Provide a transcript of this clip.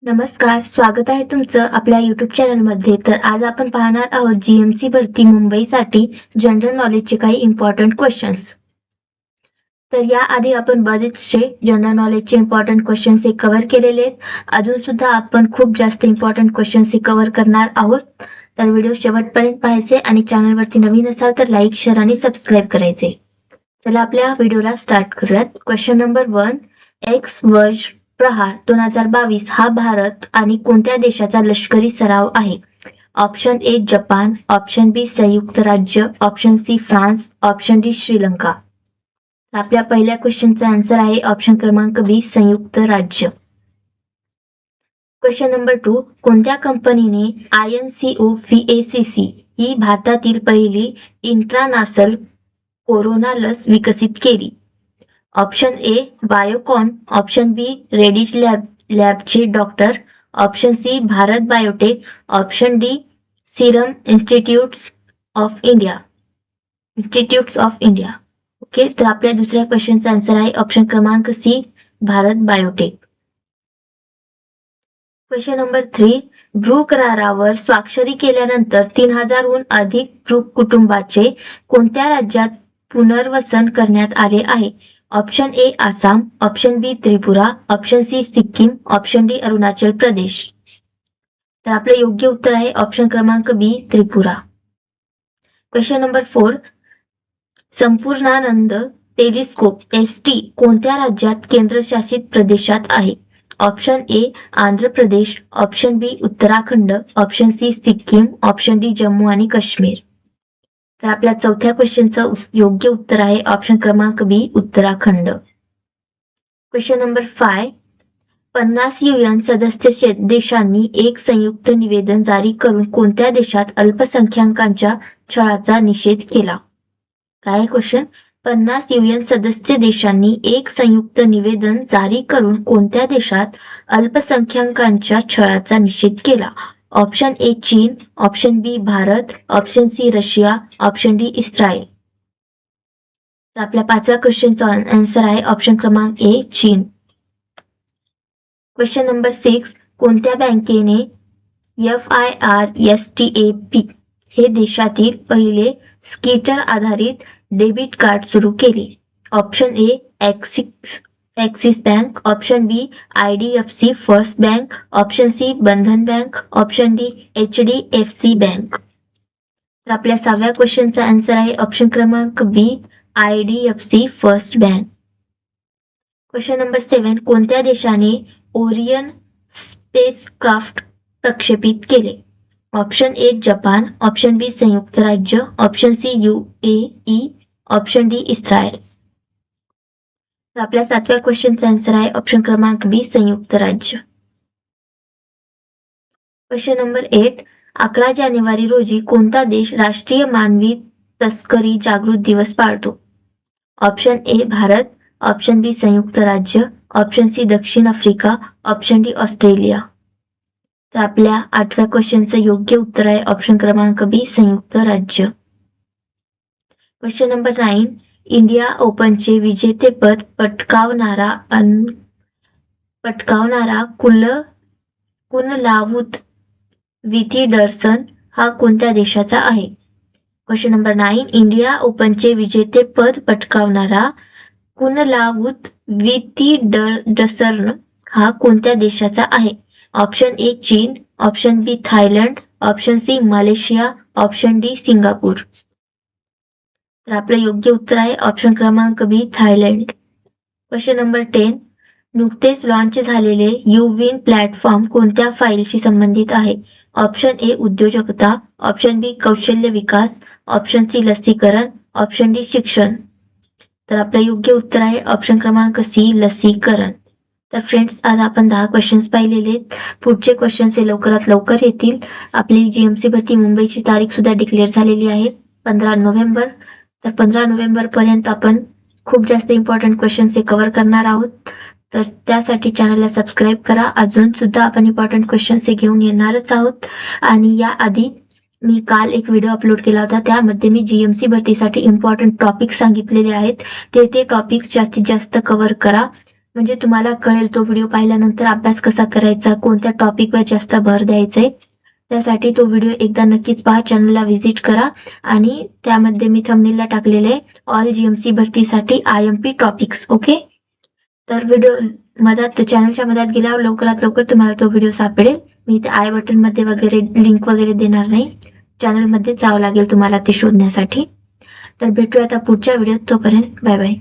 नमस्कार, स्वागत आहे तुमचं आपल्या YouTube चॅनलमध्ये. तर आज आपण पाहणार आहोत जीएमसी भरती मुंबईसाठी जनरल नॉलेजचे काही इम्पॉर्टंट क्वेश्चन्स. तर याआधी आपण बरेचसे जनरल नॉलेजचे इम्पॉर्टंट क्वेश्चन्स हे कव्हर केलेले आहेत. अजून सुद्धा आपण खूप जास्त इम्पॉर्टंट क्वेश्चन्स हे कव्हर करणार आहोत. तर व्हिडिओ शेवटपर्यंत पाहायचे आणि चॅनलवरती नवीन असाल तर लाईक, शेअर आणि सबस्क्राईब करायचे. चला आपल्या व्हिडिओला स्टार्ट करूयात. क्वेश्चन नंबर 1, एक्स वर्ष प्रहार 2022 हा भारत आणि कोणत्या देशाचा लष्करी सराव आहे? Option A Japan, option B संयुक्त राज्य, option C France, option D Sri Lanka. आपल्या पहिल्या क्वेश्चनचा आन्सर आहे ऑप्शन क्रमांक बी संयुक्त राज्य. क्वेश्चन नंबर 2, कोणत्या कंपनीने INCO VACC ही भारतातील पहिली इंट्रानासल कोरोना लस विकसित केली? Option A Biocon, option B Reddy's लॅबचे doctor, option C Bharat Biotech, option D serum institutes of India. Okay, तर आपल्या दुसऱ्या क्वेश्चनचा आन्सर आहे ऑप्शन क्रमांक C Bharat Biotech. Question number 3, Bru करारावर स्वाक्षरी केल्यानंतर 3000हून अधिक ब्रू कुटुंबाचे कोणत्या राज्यात पुनर्वसन करण्यात आले आहे? Option A Assam, option B Tripura, option C Sikkim, option D Arunachal Pradesh. तर आपले योग्य उत्तर आहे ऑप्शन क्रमांक B Tripura. Question number 4, Sampurnanand telescope ST कोणत्या राज्यात केंद्रशासित प्रदेशात आहे? Option A Andhra Pradesh, option B Uttarakhand, option C Sikkim, option D Jammu आणि काश्मीर. तर आपल्या चौथ्या क्वेश्चनचं योग्य उत्तर आहे ऑप्शन क्रमांक B Uttarakhand. Question number 5, 50 UN सदस्य देशांनी एक संयुक्त निवेदन जारी करून कोणत्या देशात अल्पसंख्याकांच्या छळाचा निषेध केला? काय क्वेश्चन? 50 UN सदस्य देशांनी एक संयुक्त निवेदन जारी करून कोणत्या देशात अल्पसंख्याकांच्या छळाचा निषेध केला? ऑप्शन ए चीन, option B Bharat, option C Russia, option D Israel. तर आपल्या पाचव्या क्वेश्चनचा आन्सर आहे ऑप्शन क्रमांक ए चीन. क्वेश्चन नंबर 6, कोणत्या बँकेने FIRSTAP हे देशातील पहिले स्किटर आधारित डेबिट कार्ड सुरू केले? Option A Axis bank, option B IDFC first bank, option C Bandhan bank, option D HDFC bank. तर आपल्या 6व्या क्वेश्चनचा आन्सर आहे ऑप्शन क्रमांक B IDFC first bank. Question number 7, कोणत्या देशाने ओरियन स्पेसक्राफ्ट प्रक्षेपित केले? Option A Japan, option B संयुक्त राज्य, option C UAE, option D Israel. तर आपल्या 7व्या क्वेश्चनचा आन्सर आहे ऑप्शन क्रमांक बी संयुक्त राज्य. क्वेश्चन नंबर 8, 11 जानेवारी रोजी कोणता देश राष्ट्रीय मानवी तस्करी जागृत दिवस पाळतो? Option A Bharat, option B संयुक्त राज्य, ऑप्शन सी दक्षिण आफ्रिका, ऑप्शन डी ऑस्ट्रेलिया. तर आपल्या 8व्या क्वेश्चनचं योग्य उत्तर आहे ऑप्शन क्रमांक बी संयुक्त राज्य. क्वेश्चन नंबर 9, इंडिया ओपनचे विजेतेपद पटकावणारा कुनलावूत विथिडर्सन हा कोणत्या देशाचा आहे? क्वेश्चन नंबर 9, इंडिया ओपनचे विजेतेपद पटकावणारा कुनलावूत विथिडर्सन हा कोणत्या देशाचा आहे? ऑप्शन ए चीन, option B Thailand, option C Malaysia, option D Singapore. तर आपलं योग्य उत्तर आहे ऑप्शन क्रमांक बी थायलंड. क्वेश्चन नंबर 10, नुकतेच लॉन्च झालेले UWIN प्लॅटफॉर्म कोणत्या फाईलशी संबंधित आहे? ऑप्शन ए उद्योजकता, ऑप्शन बी कौशल्य विकास, ऑप्शन सी लसीकरण, ऑप्शन डी शिक्षण. तर आपलं योग्य उत्तर आहे ऑप्शन क्रमांक सी लसीकरण. तर फ्रेंड्स, आज आपण 10 क्वेश्चन्स पाहिलेले. पुढचे क्वेश्चन्स हे लवकरात लवकर येतील. आपली GMC भरती मुंबईची तारीख सुद्धा डिक्लेअर झालेली आहे 15 नोव्हेंबर. तर 15 नोव्हेंबर पर्यंत आपण खूप जास्त इम्पॉर्टंट क्वेश्चन्स हे कव्हर करणार आहोत. तर त्यासाठी चॅनलला सबस्क्राईब करा. अजून सुद्धा आपण इम्पॉर्टंट क्वेश्चन्स हे घेऊन येणारच आहोत. आणि याआधी मी काल एक व्हिडिओ अपलोड केला होता, त्यामध्ये मी GMC भरतीसाठी इम्पॉर्टंट टॉपिक्स सांगितलेले आहेत. ते टॉपिक्स जास्तीत जास्त कव्हर करा. म्हणजे तुम्हाला कळेल तो व्हिडिओ पाहिल्यानंतर अभ्यास कसा करायचा, कोणत्या टॉपिकवर जास्त भर द्यायचा आहे. त्यासाठी तो व्हिडिओ एकदा नक्कीच पहा, चॅनलला व्हिजिट करा आणि त्यामध्ये मी थंबनेलला टाकलेले ऑल GMC भरतीसाठी IMP टॉपिक्स. ओके, तर व्हिडिओ चॅनलच्या मधात गेल्यावर लवकरात लवकर तुम्हाला तो व्हिडिओ सापडेल. मी इथे आय बटन मध्ये वगैरे लिंक वगैरे देणार नाही, चॅनलमध्ये जावं लागेल तुम्हाला ते शोधण्यासाठी. तर भेटूया आता पुढच्या व्हिडिओत, तोपर्यंत बाय बाय.